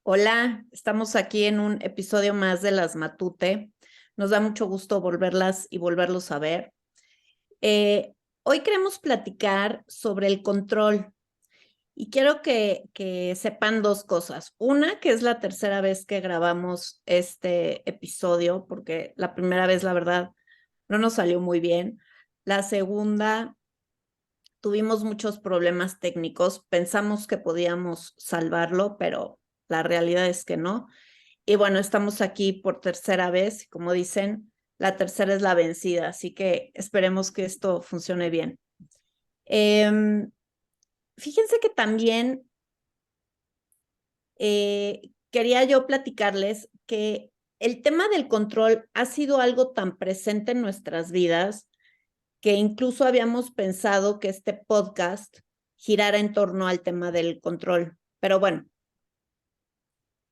Hola, estamos aquí en un episodio más de Las Matute. Nos da mucho gusto volverlas y volverlos a ver. Hoy queremos platicar sobre el control y quiero que sepan dos cosas. Una, que es la tercera vez que grabamos este episodio, porque la primera vez, la verdad, no nos salió muy bien. La segunda, tuvimos muchos problemas técnicos. Pensamos que podíamos salvarlo, pero la realidad es que no. Y bueno, estamos aquí por tercera vez, y como dicen, la tercera es la vencida, así que esperemos que esto funcione bien. Fíjense que también quería yo platicarles que el tema del control ha sido algo tan presente en nuestras vidas que incluso habíamos pensado que este podcast girara en torno al tema del control. Pero bueno,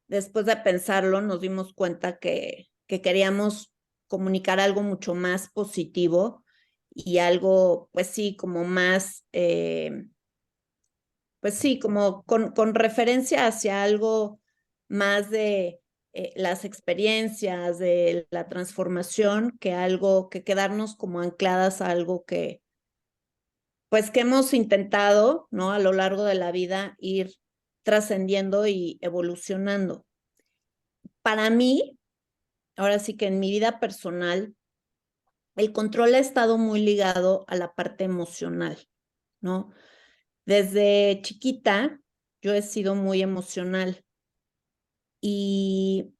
después de pensarlo, nos dimos cuenta que queríamos comunicar algo mucho más positivo y algo, pues sí, como más, pues sí, como con referencia hacia algo más de las experiencias, de la transformación, que algo, que quedarnos como ancladas a algo que, pues que hemos intentado, ¿no? A lo largo de la vida ir trascendiendo y evolucionando. Para mí, ahora sí que en mi vida personal, el control ha estado muy ligado a la parte emocional, ¿no? Desde chiquita, yo he sido muy emocional y,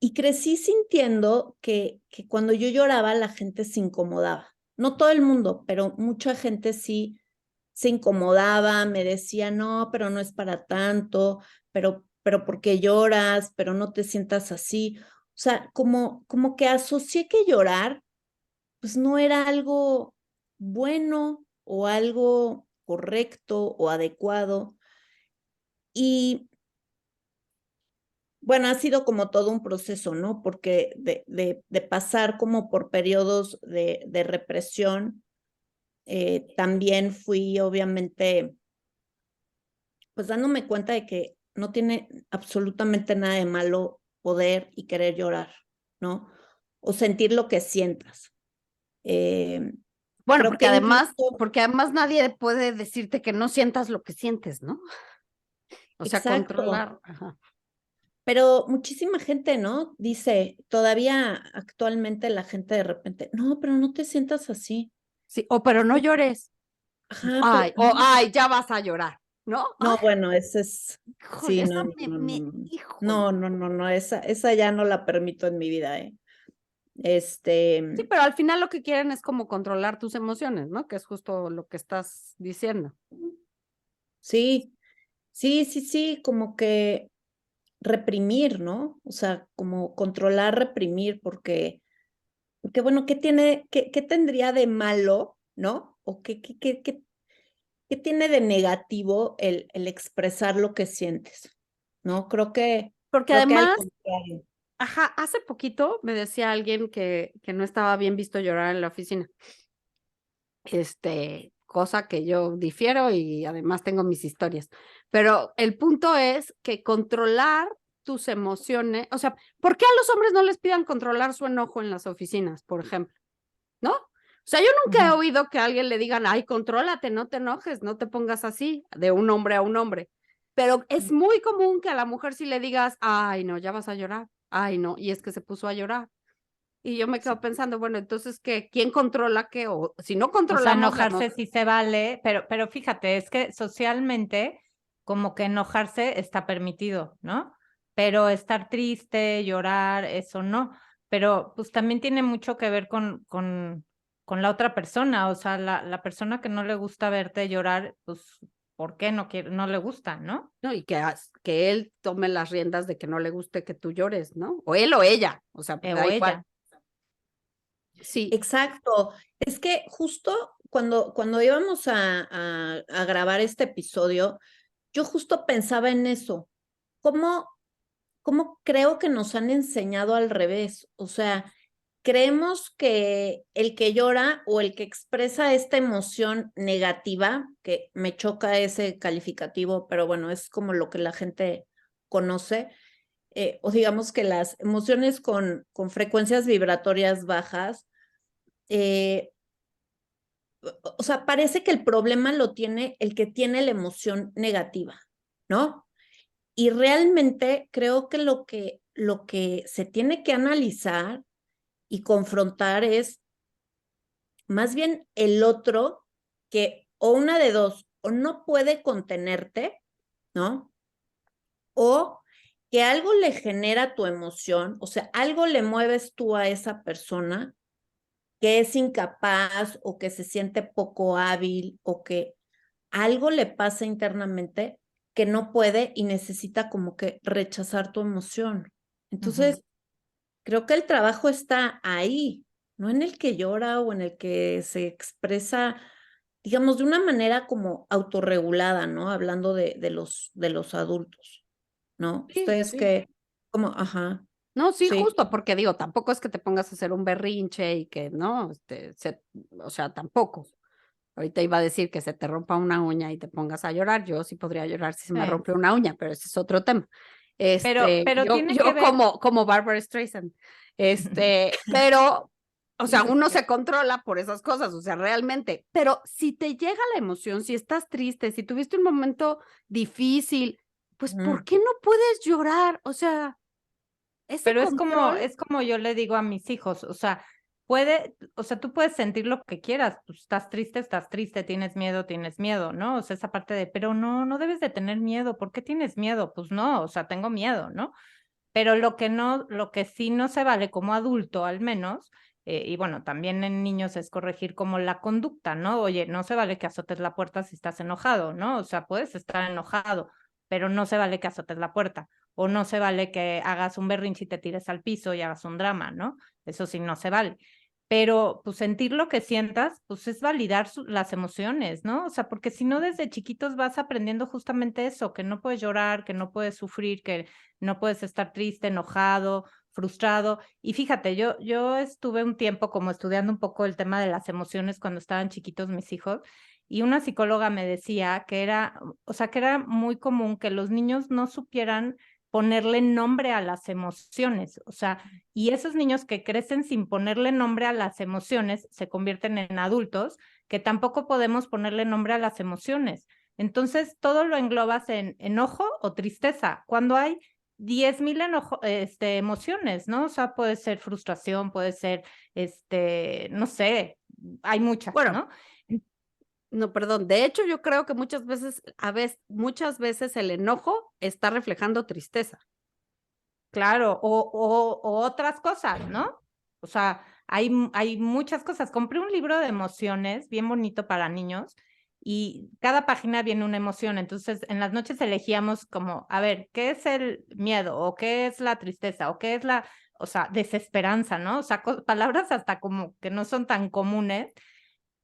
y crecí sintiendo que cuando yo lloraba la gente se incomodaba. No todo el mundo, pero mucha gente sí se incomodaba, me decía, no, pero no es para tanto, pero ¿por qué lloras? Pero no te sientas así. O sea, como que asocié que llorar pues no era algo bueno o algo correcto o adecuado. Y bueno, ha sido como todo un proceso, ¿no? Porque de pasar como por periodos de represión, también fui obviamente, pues dándome cuenta de que no tiene absolutamente nada de malo poder y querer llorar, ¿no? O sentir lo que sientas. Eh, Bueno, creo que incluso, porque además nadie puede decirte que no sientas lo que sientes, ¿no? O sea, exacto. controlar. Ajá. Pero muchísima gente, ¿no? Dice, todavía actualmente la gente de repente, no, pero no te sientas así. Sí, o pero no llores. Ajá, pero no, Ay, ya vas a llorar, ¿no? Ay, no, bueno, ese es, híjole, sí, esa no, no, no, no, no, híjole. no, no, no, no, esa ya no la permito en mi vida, ¿eh? Sí, Este, pero al final lo que quieren es como controlar tus emociones, ¿no? Que es justo lo que estás diciendo. sí, sí, sí, sí, como que reprimir, ¿no? O sea, como controlar, reprimir, porque bueno, qué tendría de malo, ¿no? O ¿qué tiene de negativo el expresar lo que sientes? ¿No? Porque Creo que al además, contrario. ajá, hace poquito me decía alguien que no estaba bien visto llorar en la oficina. Cosa que yo difiero y además tengo mis historias. Pero el punto es que controlar tus emociones, o sea, ¿por qué a los hombres no les pidan controlar su enojo en las oficinas, por ejemplo? ¿No? O sea, yo nunca he Ujú. oído que a alguien le digan, ay, contrólate, no te enojes, no te pongas así, de un hombre a un hombre. Pero es muy común que a la mujer sí le digas, ay, no, ya vas a llorar, ay, no, y es que se puso a llorar. Y yo me quedo pensando, bueno, entonces, ¿qué? ¿Quién controla qué? O si no O sea, controlamos la enojarse emoción. sí se vale, pero fíjate, es que socialmente como que enojarse está permitido, ¿no? Pero estar triste, llorar, eso no. Pero pues también tiene mucho que ver con la otra persona, o sea, la persona que no le gusta verte llorar, pues, ¿por qué no quiere, no le gusta, ¿no? ¿No? Y que él tome las riendas de que no le guste que tú llores, ¿no? O él o ella, o sea, O da igual. ella. Sí, Exacto. Es que justo cuando íbamos a grabar este episodio, yo justo pensaba en eso. ¿Cómo, cómo creo que nos han enseñado al revés? O sea, creemos que el que llora o el que expresa esta emoción negativa, que me choca ese calificativo, pero bueno, es como lo que la gente conoce, o digamos que las emociones con frecuencias vibratorias bajas, o sea, parece que el problema lo tiene el que tiene la emoción negativa, ¿no? Y realmente creo que lo que se tiene que analizar y confrontar es más bien el otro que o una de dos, o no puede contenerte, ¿no? O que algo le genera tu emoción, o sea, algo le mueves tú a esa persona que es incapaz o que se siente poco hábil o que algo le pasa internamente que no puede y necesita como que rechazar tu emoción. Entonces, creo que el trabajo está ahí, no en el que llora o en el que se expresa, digamos, de una manera como autorregulada, ¿no? Hablando de los adultos, ¿no? Sí, Ustedes sí. que, como, ajá, No, sí, sí. justo, porque digo, tampoco es que te pongas a hacer un berrinche y que, ¿no? O sea, tampoco. Ahorita iba a decir que se te rompa una uña y te pongas a llorar. Yo sí podría llorar si se me rompe una uña, pero ese es otro tema. Pero tiene que Yo ver, como Barbara Streisand. Pero, o sea, uno se controla por esas cosas, o sea, realmente. Pero si te llega la emoción, si estás triste, si tuviste un momento difícil, pues, ¿por qué no puedes llorar? O sea, ese pero control. es como yo le digo a mis hijos, o sea, o sea, tú puedes sentir lo que quieras, pues estás triste, tienes miedo, ¿no? O sea, esa parte de, pero no, no debes de tener miedo, ¿por qué tienes miedo? Pues no, o sea, tengo miedo, ¿no? Pero lo que sí no se vale como adulto al menos, y bueno, también en niños es corregir como la conducta, ¿no? Oye, no se vale que azotes la puerta si estás enojado, ¿no? O sea, puedes estar enojado, pero no se vale que azotes la puerta, o no se vale que hagas un berrinche y te tires al piso y hagas un drama, ¿no? Eso sí no se vale. Pero pues sentir lo que sientas, pues es validar las emociones, ¿no? O sea, porque si no desde chiquitos vas aprendiendo justamente eso, que no puedes llorar, que no puedes sufrir, que no puedes estar triste, enojado, frustrado. Y fíjate, yo estuve un tiempo como estudiando un poco el tema de las emociones cuando estaban chiquitos mis hijos, y una psicóloga me decía que era, o sea, que era muy común que los niños no supieran ponerle nombre a las emociones, o sea, y esos niños que crecen sin ponerle nombre a las emociones se convierten en adultos que tampoco podemos ponerle nombre a las emociones. Entonces, todo lo englobas en enojo o tristeza, cuando hay 10,000 emociones, ¿no? O sea, puede ser frustración, puede ser, no sé, hay muchas, Bueno, ¿no? no, perdón. De hecho, yo creo que muchas veces el enojo está reflejando tristeza. Claro, o otras cosas, ¿no? O sea, hay muchas cosas. Compré un libro de emociones bien bonito para niños y cada página viene una emoción. Entonces, en las noches elegíamos como, a ver, ¿qué es el miedo? ¿O qué es la tristeza? ¿O qué es la, o sea, desesperanza, ¿no? O sea, palabras hasta como que no son tan comunes,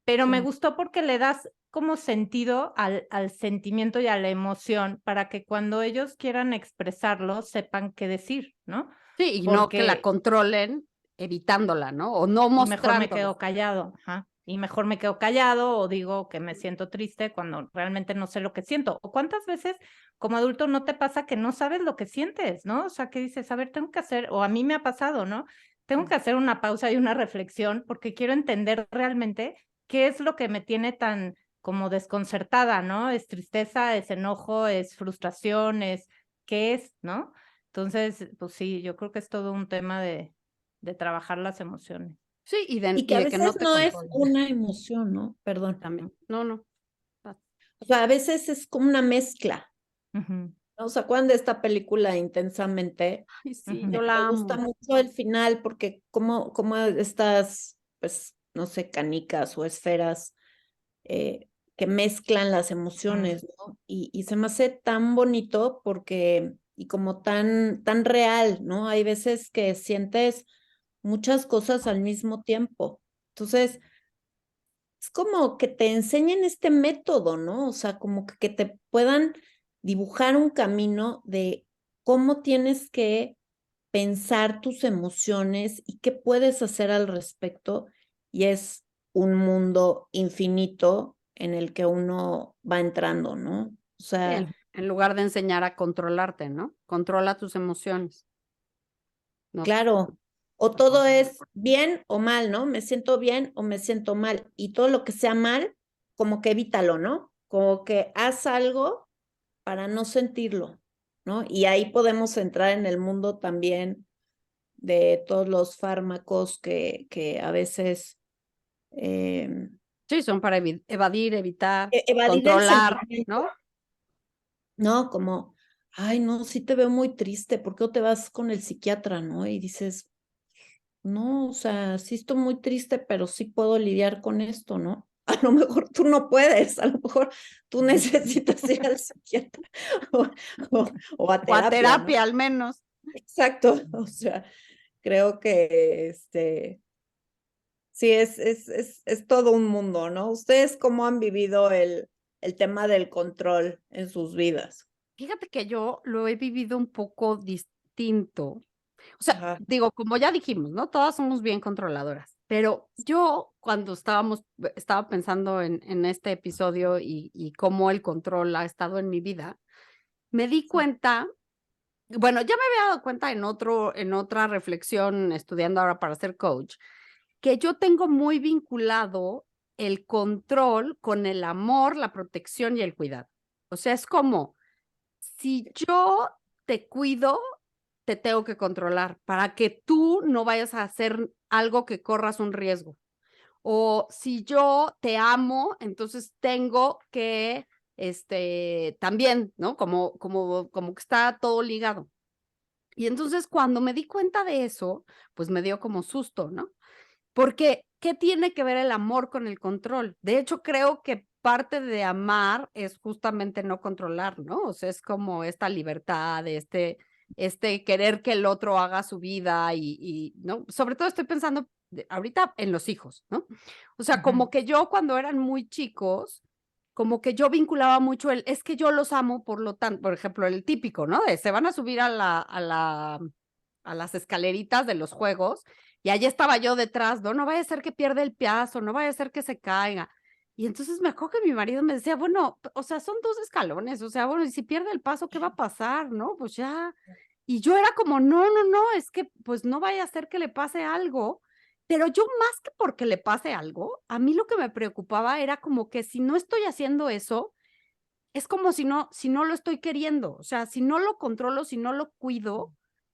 pero me gustó porque le das como sentido al sentimiento y a la emoción para que cuando ellos quieran expresarlo sepan qué decir, ¿no? Sí, y no que la Porque controlen evitándola, ¿no? O no y mejor me mostrándola. quedo callado, ajá. Y mejor me quedo callado o digo que me siento triste cuando realmente no sé lo que siento. O cuántas veces como adulto no te pasa que no sabes lo que sientes, ¿no? O sea, que dices, a ver, tengo que hacer, o a mí me ha pasado, ¿no? Tengo que hacer una pausa y una reflexión porque quiero entender realmente qué es lo que me tiene tan como desconcertada, ¿no? Es tristeza, es enojo, es frustración, es qué es, ¿no? Entonces, pues sí, yo creo que es todo un tema de trabajar las emociones. Sí, Y que y a de que no veces te no es controlen una emoción, ¿no? Perdón. también. No, no. O sea, a veces es como una mezcla, Ujú, ¿no? ¿Se acuerdan de esta película Intensamente? Ay, sí, ujú. yo Me la gusta amo. mucho el final porque como estas, pues, no sé, canicas o esferas que mezclan las Mm. emociones, ¿no? Y se me hace tan bonito porque, y como tan real, ¿no? Hay veces que sientes muchas cosas al mismo tiempo. Entonces, es como que te enseñen este método, ¿no? O sea, como que te puedan dibujar un camino de cómo tienes que pensar tus emociones y qué puedes hacer al respecto. Y es un mundo infinito en el que uno va entrando, ¿no? O sea, Bien. En lugar de enseñar a controlarte, ¿no? Controla tus emociones. No. Claro. O todo es bien o mal, ¿no? Me siento bien o me siento mal. Y todo lo que sea mal, como que evítalo, ¿no? Como que haz algo para no sentirlo, ¿no? Y ahí podemos entrar en el mundo también de todos los fármacos que a veces Sí, son para evadir, evitar, evadir el controlar, sentimiento, ¿no? ¿no? Como, ay, no, sí te veo muy triste, ¿por qué no te vas con el psiquiatra, no? Y dices, no, o sea, sí estoy muy triste, pero sí puedo lidiar con esto, ¿no? A lo mejor tú no puedes, a lo mejor tú necesitas ir al psiquiatra o, o a O a terapia, ¿no? terapia al menos. Exacto, o sea, creo que sí, es todo un mundo, ¿no? ¿Ustedes cómo han vivido el tema del control en sus vidas? Fíjate que yo lo he vivido un poco distinto. O sea, Ajá, digo, como ya dijimos, ¿no? Todas somos bien controladoras, pero yo cuando estaba pensando en este episodio y cómo el control ha estado en mi vida, me di cuenta, bueno, ya me había dado cuenta en otra reflexión estudiando ahora para ser coach, que yo tengo muy vinculado el control con el amor, la protección y el cuidado. O sea, es como, si yo te cuido, te tengo que controlar para que tú no vayas a hacer algo que corras un riesgo. O si yo te amo, entonces tengo que, también, ¿no? Como que está todo ligado. Y entonces cuando me di cuenta de eso, pues me dio como susto, ¿no? Porque, ¿qué tiene que ver el amor con el control? De hecho, creo que parte de amar es justamente no controlar, ¿no? O sea, es como esta libertad, querer que el otro haga su vida ¿no? Sobre todo estoy pensando ahorita en los hijos, ¿no? O sea, como que yo cuando eran muy chicos, como que yo vinculaba mucho es que yo los amo, por lo tanto, por ejemplo, el típico, ¿no? De se van a subir a las escaleritas de los juegos y allí estaba yo detrás, no vaya a ser que pierda el piazo, no vaya a ser que se caiga. Y entonces me acuerdo que mi marido me decía, bueno, o sea, son 2 escalones, o sea, bueno, y si pierde el paso, ¿qué va a pasar? No, pues ya. Y yo era como, no, es que pues no vaya a ser que le pase algo. Pero yo más que porque le pase algo, a mí lo que me preocupaba era como que si no estoy haciendo eso, es como si no lo estoy queriendo, o sea, si no lo controlo, si no lo cuido,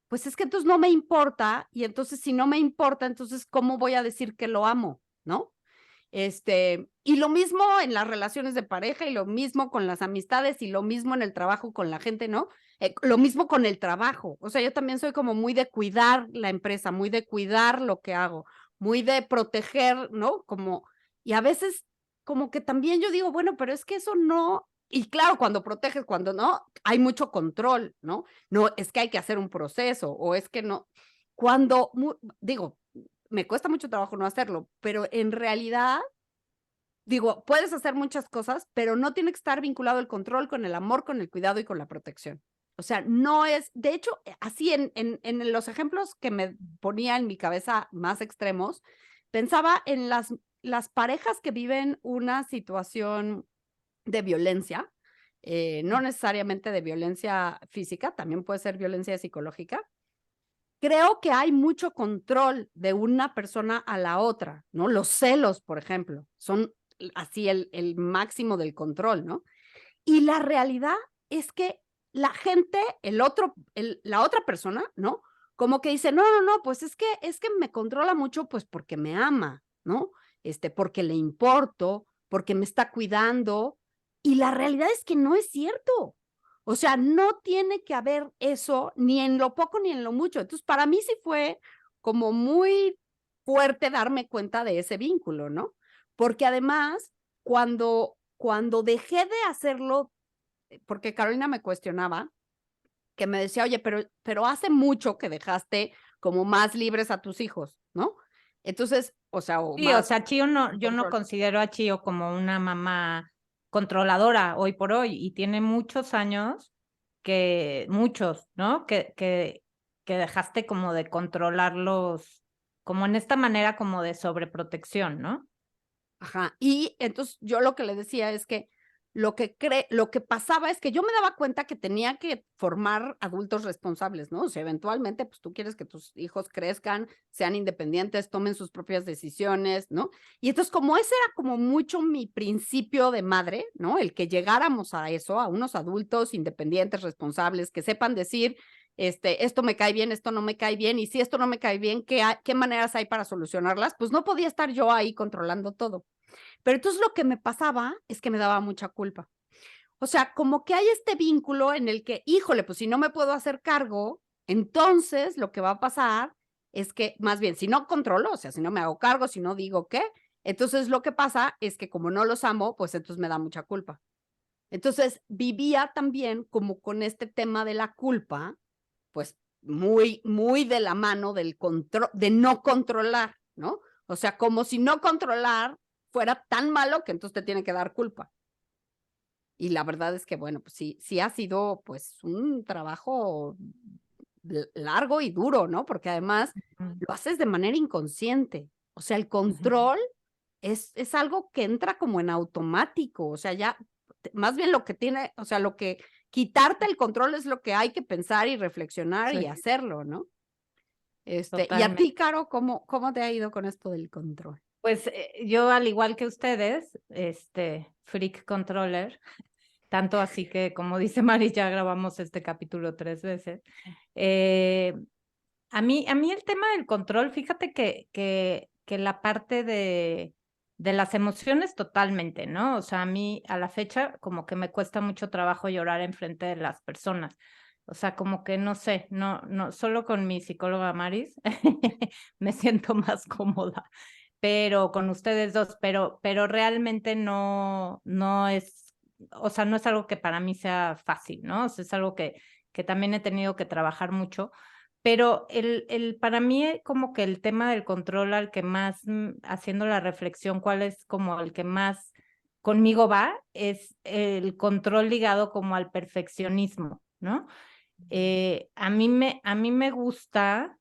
pues es que entonces no me importa, y entonces si no me importa, entonces ¿cómo voy a decir que lo amo? ¿No? Y lo mismo en las relaciones de pareja, y lo mismo con las amistades, y lo mismo en el trabajo con la gente, ¿no? Lo mismo con el trabajo. O sea, yo también soy como muy de cuidar la empresa, muy de cuidar lo que hago, muy de proteger, ¿no? Y a veces como que también yo digo, bueno, pero es que eso no, y claro, cuando proteges, cuando no, hay mucho control, ¿no? No, es que hay que hacer un proceso, o es que no. Cuando, digo, me cuesta mucho trabajo no hacerlo, pero en realidad, digo, puedes hacer muchas cosas, pero no tiene que estar vinculado el control con el amor, con el cuidado y con la protección. O sea, no es, de hecho, así en los ejemplos que me ponía en mi cabeza más extremos, pensaba en las parejas que viven una situación de violencia, no necesariamente de violencia física, también puede ser violencia psicológica. Creo que hay mucho control de una persona a la otra, ¿no? Los celos, por ejemplo, son así el máximo del control, ¿no? Y la realidad es que la gente, la otra persona, ¿no? Como que dice, no, pues es que me controla mucho, pues porque me ama, ¿no? Porque le importo, porque me está cuidando. Y la realidad es que no es cierto. O sea, no tiene que haber eso ni en lo poco ni en lo mucho. Entonces, para mí sí fue como muy fuerte darme cuenta de ese vínculo, ¿no? Porque además, cuando dejé de hacerlo, porque Carolina me cuestionaba, que me decía, oye, pero hace mucho que dejaste como más libres a tus hijos, ¿no? Entonces, o sea, o Sí, o más sea, yo no considero a Chio como una mamá controladora hoy por hoy y tiene muchos años muchos, ¿no? Que dejaste como de controlarlos, como en esta manera como de sobreprotección, ¿no? Ajá. Y entonces yo lo que le decía es que lo que pasaba es que yo me daba cuenta que tenía que formar adultos responsables, ¿no? O sea, eventualmente, pues tú quieres que tus hijos crezcan, sean independientes, tomen sus propias decisiones, ¿no? Y entonces, como ese era como mucho mi principio de madre, ¿no? El que llegáramos a eso, a unos adultos independientes, responsables, que sepan decir, esto me cae bien, esto no me cae bien, y si esto no me cae bien, ¿qué maneras hay para solucionarlas? Pues no podía estar yo ahí controlando todo. Pero entonces lo que me pasaba es que me daba mucha culpa. O sea, como que hay este vínculo en el que, híjole, pues si no me puedo hacer cargo, entonces lo que va a pasar es que, más bien, si no controlo, o sea, si no me hago cargo, si no digo qué, entonces lo que pasa es que como no los amo, pues entonces me da mucha culpa. Entonces vivía también como con este tema de la culpa, pues muy, muy de la mano del control, de no controlar, ¿no? O sea, como si no controlar fuera tan malo que entonces te tiene que dar culpa. Y la verdad es que, bueno, pues sí ha sido pues un trabajo largo y duro, ¿no? Porque además lo haces de manera inconsciente. O sea, el control es algo que entra como en automático. O sea, ya, más bien lo que tiene, o sea, lo que quitarte el control es lo que hay que pensar y reflexionar y Sí, hacerlo, ¿no? Y a totalmente. ti, Caro, ¿cómo te ha ido con esto del control? Pues yo, al igual que ustedes, freak controller, tanto así que, como dice Mari, ya grabamos este capítulo 3 veces. A mí el tema del control, fíjate que la parte de las emociones totalmente, ¿no? O sea, a mí a la fecha como que me cuesta mucho trabajo llorar enfrente de las personas. O sea, como que no sé, no, solo con mi psicóloga Maris me siento más cómoda, pero con ustedes dos, pero realmente no es, o sea, no es algo que para mí sea fácil, ¿no? O sea, es algo que también he tenido que trabajar mucho. Pero para mí como que el tema del control al que más, haciendo la reflexión, cuál es como el que más conmigo va, es el control ligado como al perfeccionismo, ¿no? A mí me gusta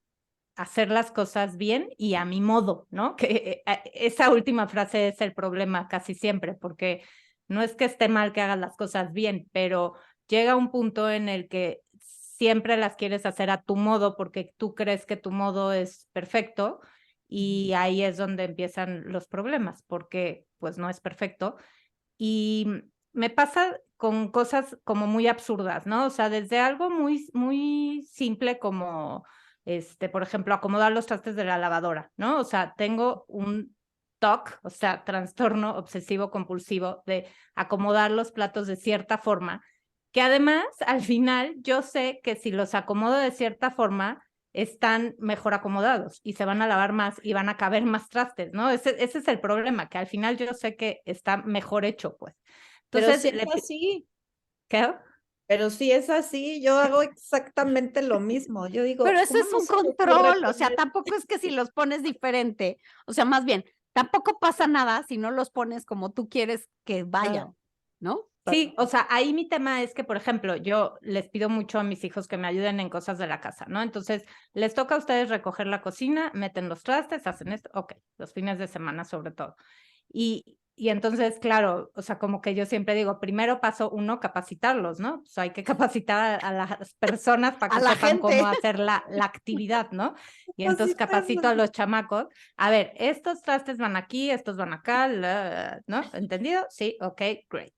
hacer las cosas bien y a mi modo, ¿no? Que esa última frase es el problema casi siempre, porque no es que esté mal que hagas las cosas bien, pero llega un punto en el que siempre las quieres hacer a tu modo porque tú crees que tu modo es perfecto y ahí es donde empiezan los problemas, porque pues no es perfecto. Y me pasa con cosas como muy absurdas, ¿no? O sea, desde algo muy, muy simple como, por ejemplo, acomodar los trastes de la lavadora, ¿no? O sea, tengo un TOC, o sea, trastorno obsesivo compulsivo de acomodar los platos de cierta forma, que además, al final, yo sé que si los acomodo de cierta forma, están mejor acomodados y se van a lavar más y van a caber más trastes, ¿no? Ese es el problema, que al final yo sé que está mejor hecho, pues. Pero Entonces, sí es así, ¿qué? pero sí es así, yo hago exactamente lo mismo. Yo Pero digo, eso ¿cómo es no un se me ocurre control, o sea, poner? tampoco es que si los pones diferente, o sea, más bien, tampoco pasa nada si no los pones como tú quieres que Ah, vayan, ¿no? Sí, o sea, ahí mi tema es que, por ejemplo, yo les pido mucho a mis hijos que me ayuden en cosas de la casa, ¿no? Entonces, les toca a ustedes recoger la cocina, meten los trastes, hacen esto, ok, los fines de semana sobre todo. Y entonces, claro, o sea, como que yo siempre digo, primero paso uno, capacitarlos, ¿no? O sea, hay que capacitar a las personas para A que la sepan cómo gente. hacer la actividad, ¿no? Y entonces capacito capacitarlos. a los chamacos. A ver, estos trastes van aquí, estos van acá, ¿no? ¿Entendido? Sí, ok, great.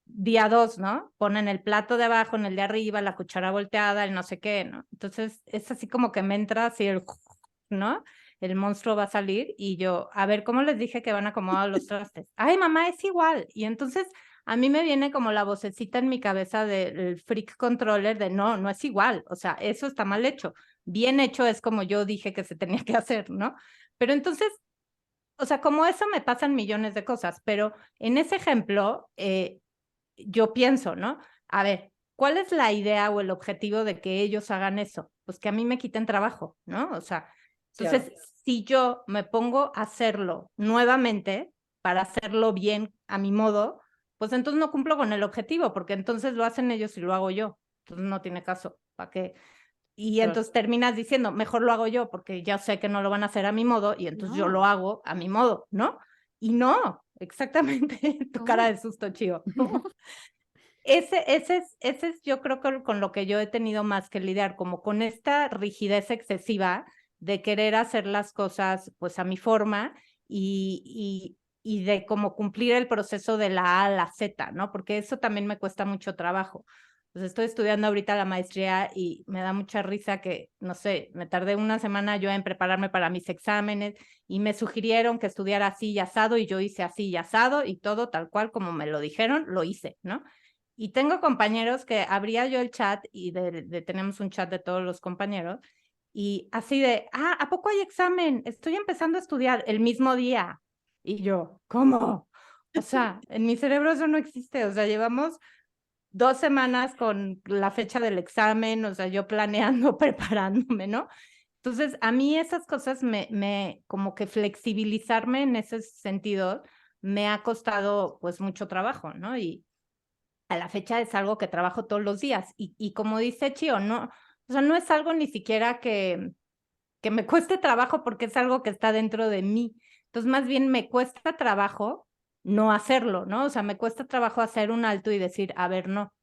Día 2, ¿no? Ponen el plato de abajo, en el de arriba, la cuchara volteada, el no sé qué, ¿no? Entonces es así como que me entra así el, ¿no? El monstruo va a salir y yo, a ver, ¿cómo les dije que van a acomodar los trastes? Ay, mamá, es igual. Y entonces a mí me viene como la vocecita en mi cabeza del freak controller de no es igual. O sea, eso está mal hecho. Bien hecho es como yo dije que se tenía que hacer, ¿no? Pero entonces, o sea, como eso me pasan millones de cosas, pero en ese ejemplo, yo pienso, ¿no? A ver, ¿cuál es la idea o el objetivo de que ellos hagan eso? Pues que a mí me quiten trabajo, ¿no? O sea, entonces, si yo me pongo a hacerlo nuevamente para hacerlo bien a mi modo, pues entonces no cumplo con el objetivo, porque entonces lo hacen ellos y lo hago yo. Entonces no tiene caso. ¿Para qué? Y Claro. entonces terminas diciendo, mejor lo hago yo porque ya sé que no lo van a hacer a mi modo y entonces yo lo No. hago a mi modo, ¿no? Y no, exactamente tu ¿Cómo? cara de susto, Chío. Ese es, yo creo que con lo que yo he tenido más que lidiar, como con esta rigidez excesiva de querer hacer las cosas pues a mi forma y de como cumplir el proceso de la A a la Z, ¿no? Porque eso también me cuesta mucho trabajo. Pues estoy estudiando ahorita la maestría y me da mucha risa que, no sé, me tardé una semana yo en prepararme para mis exámenes y me sugirieron que estudiara así y asado y yo hice así y asado y todo tal cual como me lo dijeron, lo hice, ¿no? Y tengo compañeros que abría yo el chat y tenemos un chat de todos los compañeros y así de, ¿a poco hay examen? Estoy empezando a estudiar el mismo día. Y yo, ¿cómo? O sea, en mi cerebro eso no existe. O sea, llevamos 2 semanas con la fecha del examen, o sea, yo planeando, preparándome, ¿no? Entonces, a mí esas cosas como que flexibilizarme en ese sentido me ha costado pues mucho trabajo, ¿no? Y a la fecha es algo que trabajo todos los días. Y como dice Chio, no, o sea, no es algo ni siquiera que me cueste trabajo porque es algo que está dentro de mí. Entonces, más bien me cuesta trabajo no hacerlo, ¿no? O sea, me cuesta trabajo hacer un alto y decir, a ver, no,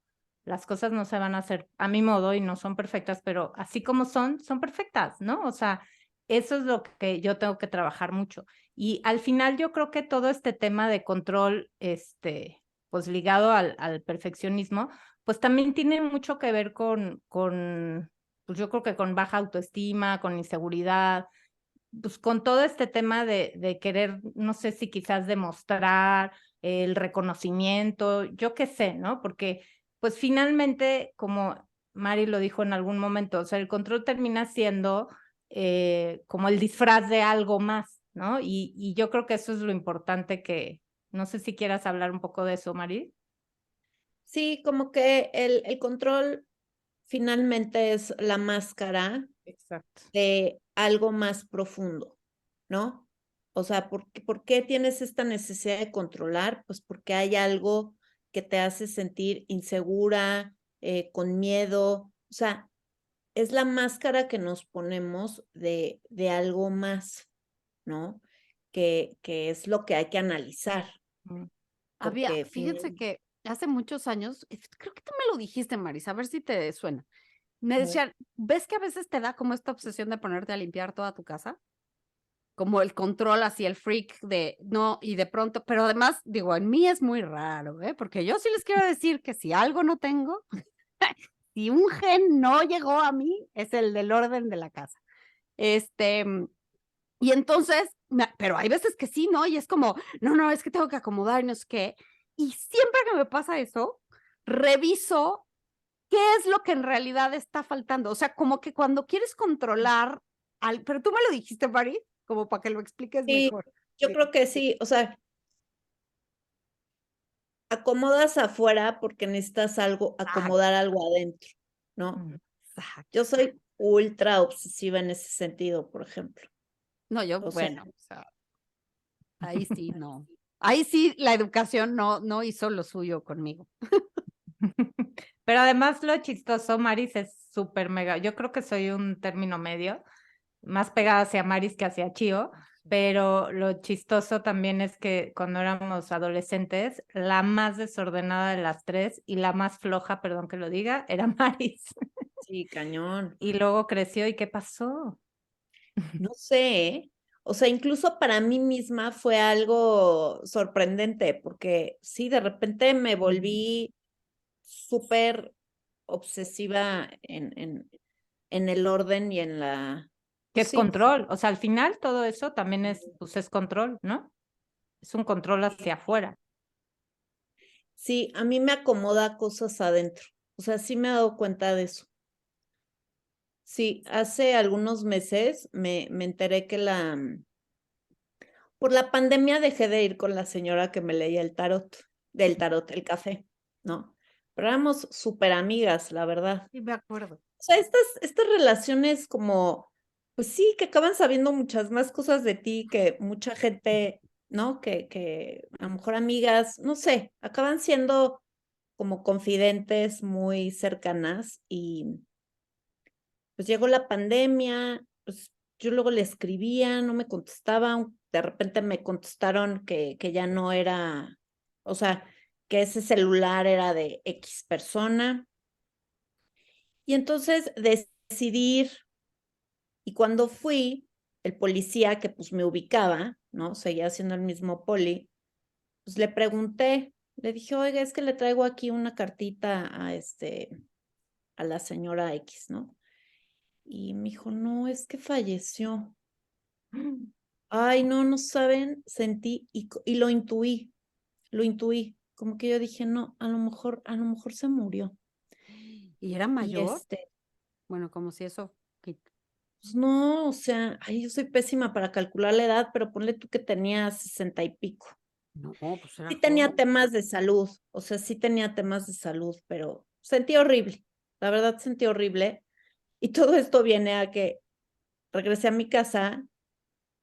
las cosas no se van a hacer a mi modo y no son perfectas, pero así como son perfectas, ¿no? O sea, eso es lo que yo tengo que trabajar mucho. Y al final yo creo que todo este tema de control, pues ligado al perfeccionismo, pues también tiene mucho que ver pues yo creo que con baja autoestima, con inseguridad, pues con todo este tema de querer, no sé si quizás demostrar el reconocimiento, yo qué sé, ¿no? Porque pues finalmente, como Mari lo dijo en algún momento, o sea, el control termina siendo como el disfraz de algo más, ¿no? Y yo creo que eso es lo importante que, no sé si quieras hablar un poco de eso, Mari. Sí, como que el control finalmente es la máscara Exacto. de algo más profundo, ¿no? O sea, ¿por qué tienes esta necesidad de controlar? Pues porque hay algo que te hace sentir insegura, con miedo. O sea, es la máscara que nos ponemos de algo más, ¿no? Que es lo que hay que analizar, porque Fíjense que hace muchos años, creo que tú me lo dijiste, Maris, a ver si te suena. Me decían, ¿ves que a veces te da como esta obsesión de ponerte a limpiar toda tu casa? Como el control así, el freak de, no, y de pronto, pero además, digo, en mí es muy raro, ¿eh? Porque yo sí les quiero decir que si algo no tengo, si un gen no llegó a mí, es el del orden de la casa. Este, y entonces, pero hay veces que sí, ¿no? Y es como, no, es que tengo que acomodar y no sé qué. Y siempre que me pasa eso, reviso qué es lo que en realidad está faltando. O sea, como que cuando quieres controlar, pero tú me lo dijiste, Mari, como para que lo expliques sí, mejor. yo creo que sí, o sea, acomodas afuera porque necesitas acomodar algo adentro, ¿no? Exacto. Yo soy ultra obsesiva en ese sentido, por ejemplo. No, yo, O sea, bueno, o sea, ahí sí, no. Ahí sí, la educación no hizo lo suyo conmigo. Pero además lo chistoso, Maris, es súper mega. Yo creo que soy un término medio, más pegada hacia Maris que hacia Chio, pero lo chistoso también es que cuando éramos adolescentes, la más desordenada de las tres y la más floja, perdón que lo diga, era Maris. sí, cañón. Y luego creció, ¿y qué pasó? No sé, ¿eh? O sea, incluso para mí misma fue algo sorprendente, porque sí, de repente me volví súper obsesiva en el orden y en la, Que pues es sí, control. O sea, al final todo eso también es, pues es control, ¿no? Es un control hacia afuera. sí, a mí me acomoda cosas adentro. O sea, sí me he dado cuenta de eso. Sí, hace algunos meses me enteré que por la pandemia dejé de ir con la señora que me leía del tarot, el café, ¿no? Pero éramos súper amigas, la verdad. Sí, me acuerdo. O sea, estas relaciones como, pues sí, que acaban sabiendo muchas más cosas de ti que mucha gente, ¿no? Que a lo mejor amigas, no sé, acaban siendo como confidentes muy cercanas y pues llegó la pandemia, pues yo luego le escribía, no me contestaba, de repente me contestaron que ya no era, o sea, que ese celular era de X persona. Y entonces decidí ir, y cuando fui, el policía que pues me ubicaba, ¿no? Seguía siendo el mismo poli, pues le pregunté, le dije, oiga, es que le traigo aquí una cartita a la señora X, ¿no? Y me dijo, no, es que falleció. Ay, no, no saben, sentí y lo intuí, como que yo dije, no, a lo mejor se murió. ¿Y era Y mayor? Bueno, como si eso... pues no, o sea, ay, yo soy pésima para calcular la edad, pero ponle tú que tenía 60 y pico. No, pues era Sí tenía joven. temas de salud, o sea, sí tenía temas de salud, pero sentí horrible, la verdad sentí horrible. Y todo esto viene a que regresé a mi casa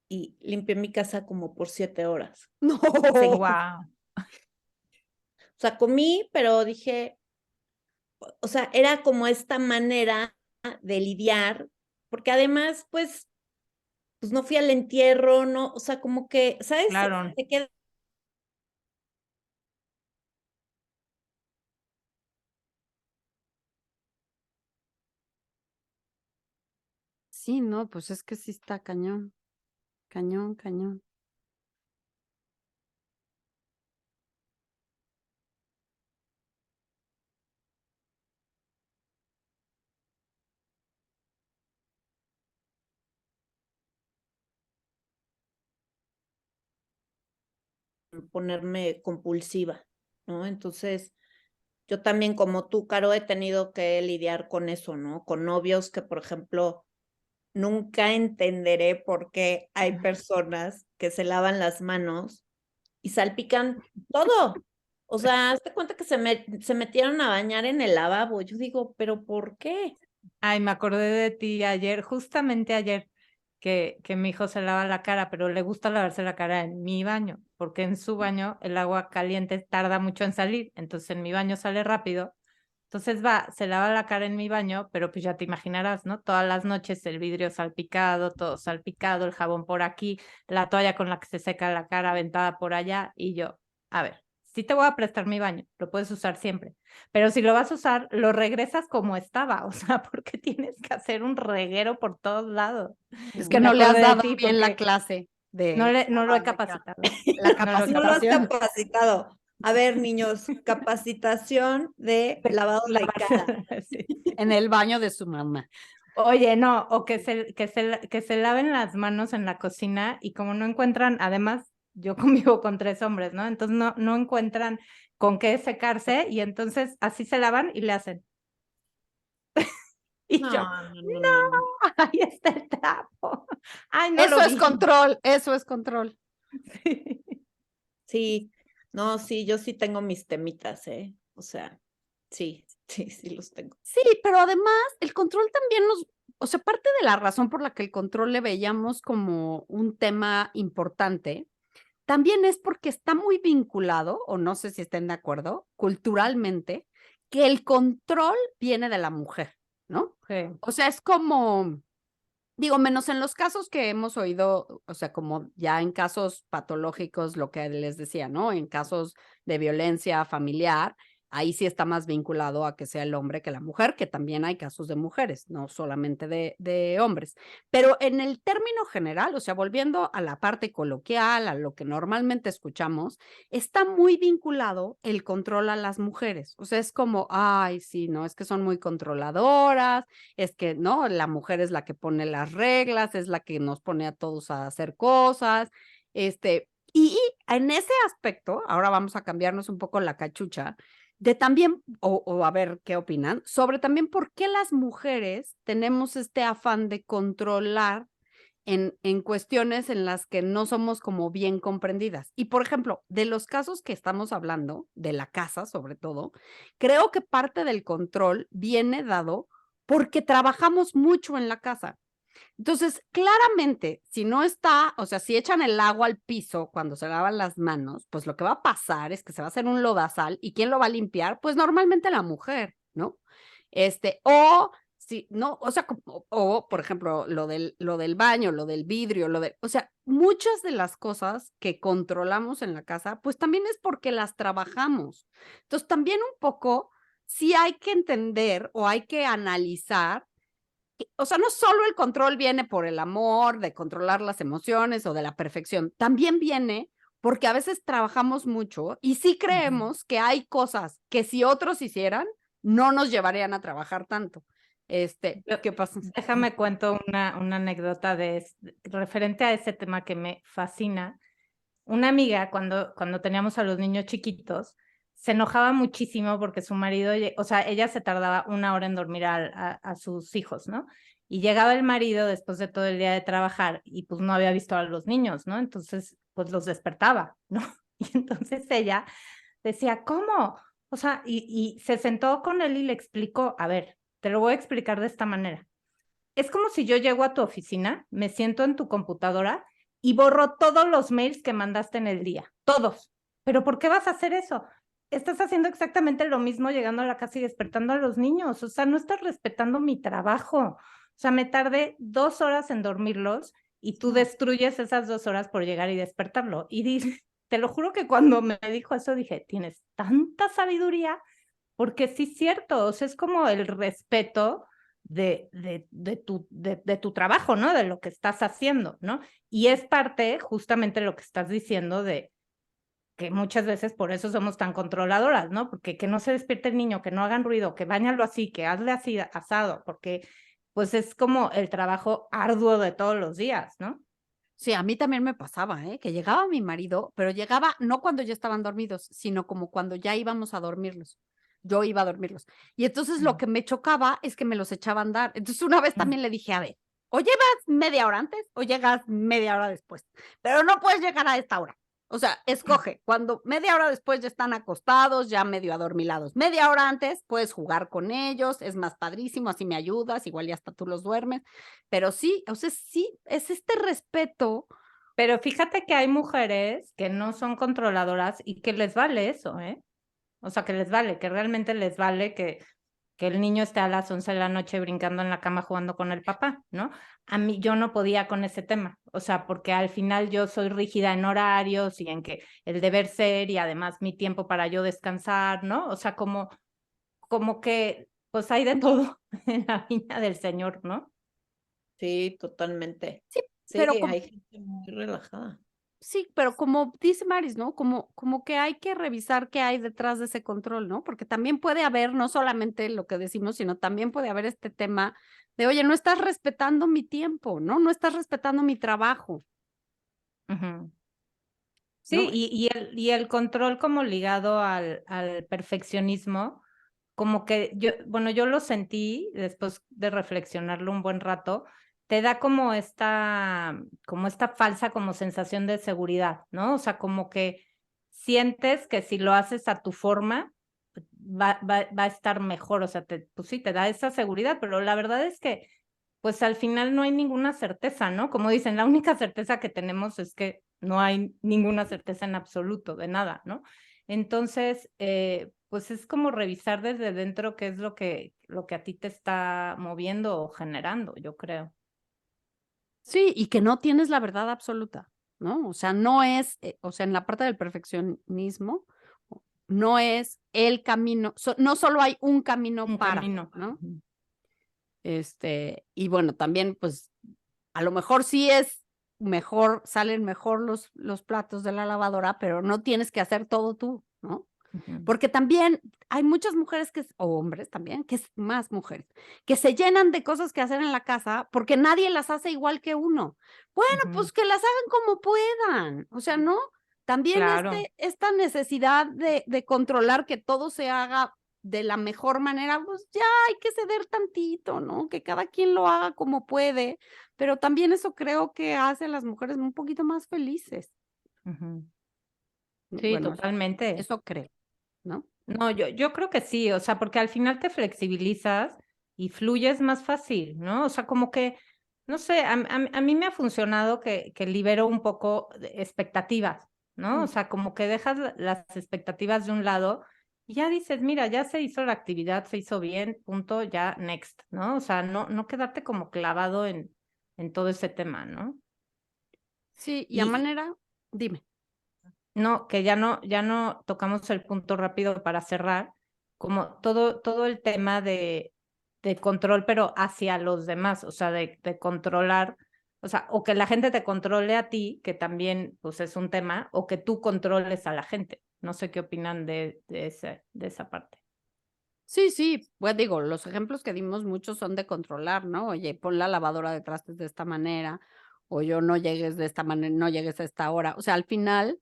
y limpié mi casa como por 7 horas. No. Wow. O sea, comí, pero dije, o sea, era como esta manera de lidiar, porque además, pues no fui al entierro, no, o sea, como que, ¿sabes? Claro. Te queda. Sí, no, pues es que sí está cañón, cañón, cañón. Ponerme compulsiva, ¿no? Entonces, yo también como tú, Caro, he tenido que lidiar con eso, ¿no? Con novios que, por ejemplo, nunca entenderé por qué hay personas que se lavan las manos y salpican todo. O sea, hazte cuenta que se metieron a bañar en el lavabo. Yo digo, ¿pero por qué? Ay, me acordé de ti ayer, justamente ayer, que mi hijo se lava la cara, pero le gusta lavarse la cara en mi baño, porque en su baño el agua caliente tarda mucho en salir, entonces en mi baño sale rápido. Entonces va, se lava la cara en mi baño, pero pues ya te imaginarás, ¿no? Todas las noches el vidrio salpicado, todo salpicado, el jabón por aquí, la toalla con la que se seca la cara aventada por allá, y yo, a ver, sí te voy a prestar mi baño, lo puedes usar siempre, pero si lo vas a usar, lo regresas como estaba, o sea, porque tienes que hacer un reguero por todos lados. Es Y que me no le has acordé de dado ti bien la porque clase no lo he lavado de cara. capacitado. La No lo he No lo has capacitación. capacitado. A ver, niños, capacitación de lavado de cara. Sí. En el baño de su mamá. Oye, no, o que se laven las manos en la cocina y como no encuentran, además, yo convivo con 3 hombres, ¿no? Entonces no encuentran con qué secarse y entonces así se lavan y le hacen. Y yo, No, no, no, no, no, no. ahí está el trapo. Ay, no Eso lo es vi. control, eso es control. Sí. Sí, no, sí, yo sí tengo mis temitas, ¿eh? O sea, sí, sí los tengo. Sí, pero además el control también o sea, parte de la razón por la que el control le veíamos como un tema importante, también es porque está muy vinculado, o no sé si estén de acuerdo, culturalmente, que el control viene de la mujer, ¿no? Sí. O sea, es como, digo, menos en los casos que hemos oído, o sea, como ya en casos patológicos, lo que les decía, ¿no? En casos de violencia familiar, ahí sí está más vinculado a que sea el hombre que la mujer, que también hay casos de mujeres, no solamente de hombres. Pero en el término general, o sea, volviendo a la parte coloquial, a lo que normalmente escuchamos, está muy vinculado el control a las mujeres. O sea, es como, ay, sí, no, es que son muy controladoras, es que, ¿no? La mujer es la que pone las reglas, es la que nos pone a todos a hacer cosas, y en ese aspecto, ahora vamos a cambiarnos un poco la cachucha, de también, o a ver qué opinan, sobre también por qué las mujeres tenemos este afán de controlar en cuestiones en las que no somos como bien comprendidas. Y por ejemplo, de los casos que estamos hablando, de la casa sobre todo, creo que parte del control viene dado porque trabajamos mucho en la casa. Entonces, claramente, si no está, o sea, si echan el agua al piso cuando se lavan las manos, pues lo que va a pasar es que se va a hacer un lodazal y ¿quién lo va a limpiar? Pues normalmente la mujer, ¿no? O Sí, no, o sea, o por ejemplo, lo del baño, lo del vidrio, o sea, muchas de las cosas que controlamos en la casa, pues también es porque las trabajamos. Entonces, también un poco, sí hay que entender o hay que analizar, o sea, no solo el control viene por el amor, de controlar las emociones o de la perfección, también viene porque a veces trabajamos mucho y sí creemos que hay cosas que si otros hicieran, no nos llevarían a trabajar tanto. ¿Qué pasa? Déjame cuento una anécdota referente a ese tema que me fascina. Una amiga, cuando teníamos a los niños chiquitos, se enojaba muchísimo porque su marido, o sea, ella se tardaba 1 hora en dormir a sus hijos, ¿no? Y llegaba el marido después de todo el día de trabajar y pues no había visto a los niños, ¿no? Entonces, pues los despertaba, ¿no? Y entonces ella decía, ¿cómo? O sea, y se sentó con él y le explicó, a ver, te lo voy a explicar de esta manera. Es como si yo llego a tu oficina, me siento en tu computadora y borro todos los mails que mandaste en el día, todos. ¿Pero por qué vas a hacer eso? Estás haciendo exactamente lo mismo llegando a la casa y despertando a los niños. O sea, no estás respetando mi trabajo. O sea, me tardé 2 horas en dormirlos y tú destruyes esas 2 horas por llegar y despertarlo. Y te lo juro que cuando me dijo eso dije, tienes tanta sabiduría, porque sí es cierto, o sea, es como el respeto de tu trabajo, ¿no? De lo que estás haciendo, ¿no? Y es parte justamente lo que estás diciendo de que muchas veces por eso somos tan controladoras, ¿no? Porque que no se despierte el niño, que no hagan ruido, que báñalo así, que hazle así asado, porque pues es como el trabajo arduo de todos los días, ¿no? Sí, a mí también me pasaba, que llegaba mi marido, pero llegaba no cuando ya estaban dormidos, sino como cuando ya íbamos a dormirlos. Yo iba a dormirlos. Y entonces lo que me chocaba es que me los echaba a andar. Entonces una vez también le dije, a ver, o llegas media hora antes o llegas media hora después, pero no puedes llegar a esta hora. O sea, escoge, cuando media hora después ya están acostados, ya medio adormilados. Media hora antes puedes jugar con ellos, es más padrísimo, así me ayudas, igual ya hasta tú los duermes. Pero sí, o sea, sí, es este respeto. Pero fíjate que hay mujeres que no son controladoras y que les vale eso, ¿eh? O sea, que les vale, que realmente les vale que el niño esté a las 11 de la noche brincando en la cama jugando con el papá, ¿no? A mí yo no podía con ese tema, o sea, porque al final yo soy rígida en horarios y en que el deber ser y además mi tiempo para yo descansar, ¿no? O sea, como que pues hay de todo en la viña del Señor, ¿no? Sí, totalmente. Sí, Sí, pero hay gente muy relajada. sí, pero como dice Maris, ¿no? Como que hay que revisar qué hay detrás de ese control, ¿no? Porque también puede haber no solamente lo que decimos, sino también puede haber este tema de, oye, no estás respetando mi tiempo, ¿no? No estás respetando mi trabajo, Sí, ¿no? y el control como ligado al perfeccionismo, como que yo lo sentí después de reflexionarlo un buen rato, te da como esta falsa como sensación de seguridad, ¿no? O sea, como que sientes que si lo haces a tu forma, va a estar mejor, o sea, pues sí, te da esa seguridad, pero la verdad es que, pues al final no hay ninguna certeza, ¿no? Como dicen, la única certeza que tenemos es que no hay ninguna certeza en absoluto de nada, ¿no? Entonces, pues es como revisar desde dentro qué es lo que a ti te está moviendo o generando, yo creo. Sí, y que no tienes la verdad absoluta, ¿no? O sea, no es, o sea, en la parte del perfeccionismo, no es el camino, no solo hay un camino Un para, camino. ¿no? Y bueno, también, pues, a lo mejor sí es mejor, salen mejor los platos de la lavadora, pero no tienes que hacer todo tú, ¿no? Ujú. Porque también hay muchas mujeres o hombres también, que es más mujeres, que se llenan de cosas que hacer en la casa porque nadie las hace igual que uno. Bueno, Ujú. pues que las hagan como puedan. O sea, ¿no? También Claro. esta necesidad de controlar que todo se haga de la mejor manera, pues ya hay que ceder tantito, ¿no? Que cada quien lo haga como puede, pero también eso creo que hace a las mujeres un poquito más felices. Ujú. Sí, Bueno, totalmente. eso creo, ¿no? No, yo creo que sí, o sea, porque al final te flexibilizas y fluyes más fácil, ¿no? O sea, como que, no sé, a mí me ha funcionado que libero un poco de expectativas, ¿no? O sea, como que dejas las expectativas de un lado y ya dices, mira, ya se hizo la actividad, se hizo bien, punto, ya next, ¿no? O sea, no quedarte como clavado en todo ese tema, ¿no? Sí, y a manera, dime. No, que ya no tocamos el punto rápido para cerrar, como todo el tema de control, pero hacia los demás, o sea, de controlar, o sea, o que la gente te controle a ti, que también, pues, es un tema, o que tú controles a la gente. No sé qué opinan de esa parte. Sí, pues digo, los ejemplos que dimos muchos son de controlar, ¿no? Oye, pon la lavadora de trastes de esta manera, o yo no llegues de esta manera, no llegues a esta hora. O sea, al final,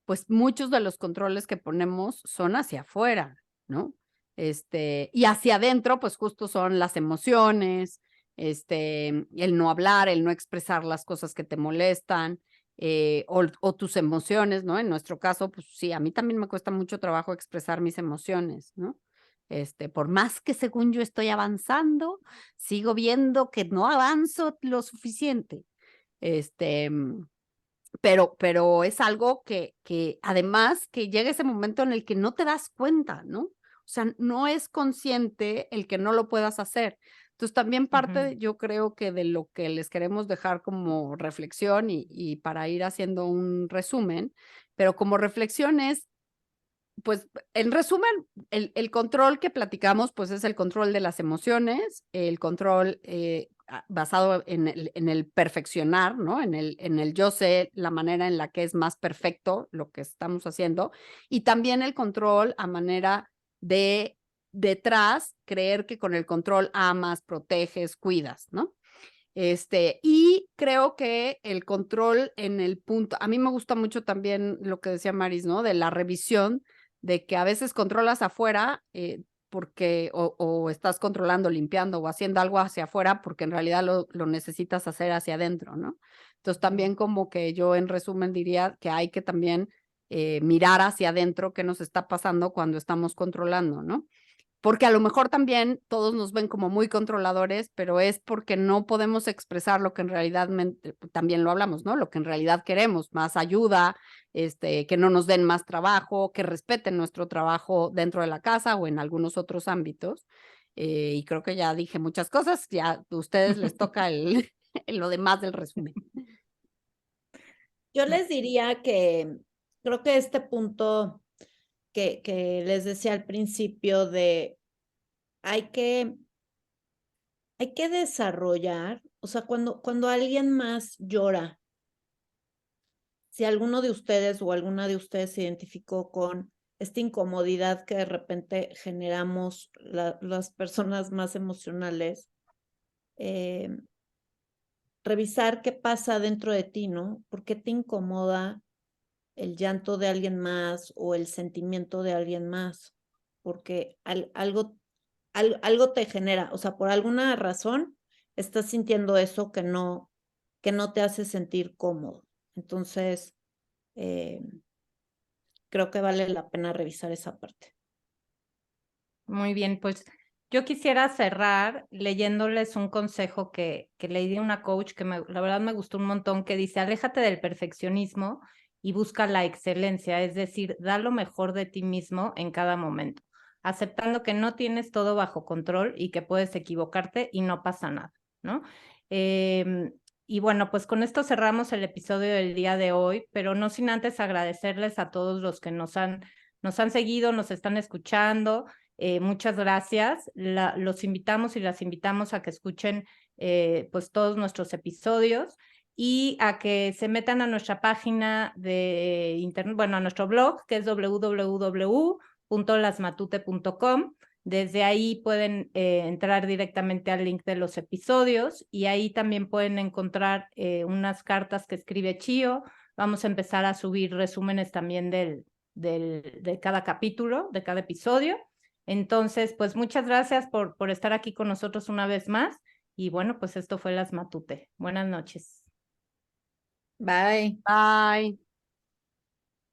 pues muchos de los controles que ponemos son hacia afuera, ¿no? Y hacia adentro, pues justo son las emociones, el no hablar, el no expresar las cosas que te molestan, o tus emociones, ¿no? En nuestro caso, pues sí, a mí también me cuesta mucho trabajo expresar mis emociones, ¿no? Por más que según yo estoy avanzando, sigo viendo que no avanzo lo suficiente. Este, pero es algo que además que llega ese momento en el que no te das cuenta, ¿no? O sea, no es consciente el que no lo puedas hacer. Entonces, también parte, yo creo que de lo que les queremos dejar como reflexión y para ir haciendo un resumen, pero como reflexión es, pues, en resumen, el control que platicamos, pues, es el control de las emociones, el control basado en el perfeccionar, ¿no? En el yo sé la manera en la que es más perfecto lo que estamos haciendo, y también el control a manera de detrás, creer que con el control amas, proteges, cuidas, ¿no? Y creo que el control en el punto, a mí me gusta mucho también lo que decía Maris, ¿no? De la revisión, de que a veces controlas afuera porque o estás controlando, limpiando o haciendo algo hacia afuera porque en realidad lo necesitas hacer hacia adentro, ¿no? Entonces también como que yo en resumen diría que hay que también mirar hacia adentro qué nos está pasando cuando estamos controlando, ¿no? Porque a lo mejor también todos nos ven como muy controladores, pero es porque no podemos expresar lo que en realidad, también lo hablamos, ¿no? Lo que en realidad queremos, más ayuda, que no nos den más trabajo, que respeten nuestro trabajo dentro de la casa o en algunos otros ámbitos. Y creo que ya dije muchas cosas, ya a ustedes les toca lo demás del resumen. Yo les diría que creo que este punto que les decía al principio de hay que desarrollar, o sea, cuando alguien más llora, si alguno de ustedes o alguna de ustedes se identificó con esta incomodidad que de repente generamos las personas más emocionales, revisar qué pasa dentro de ti, ¿no? ¿Por qué te incomoda el llanto de alguien más o el sentimiento de alguien más? Porque algo te genera, o sea, por alguna razón estás sintiendo eso que no te hace sentir cómodo. Entonces, creo que vale la pena revisar esa parte. Muy bien, pues yo quisiera cerrar leyéndoles un consejo que le di a una coach que la verdad me gustó un montón, que dice, aléjate del perfeccionismo y busca la excelencia, es decir, da lo mejor de ti mismo en cada momento, aceptando que no tienes todo bajo control y que puedes equivocarte y no pasa nada, ¿no? Y bueno, pues con esto cerramos el episodio del día de hoy, pero no sin antes agradecerles a todos los que nos han seguido, nos están escuchando. Muchas gracias. Los invitamos y las invitamos a que escuchen pues todos nuestros episodios y a que se metan a nuestra página de internet, bueno, a nuestro blog, que es www.lasmatute.com. Desde ahí pueden entrar directamente al link de los episodios y ahí también pueden encontrar unas cartas que escribe Chío. Vamos a empezar a subir resúmenes también de cada capítulo, de cada episodio. Entonces, pues muchas gracias por estar aquí con nosotros una vez más. Y bueno, pues esto fue Las Matute. Buenas noches. Bye. Bye.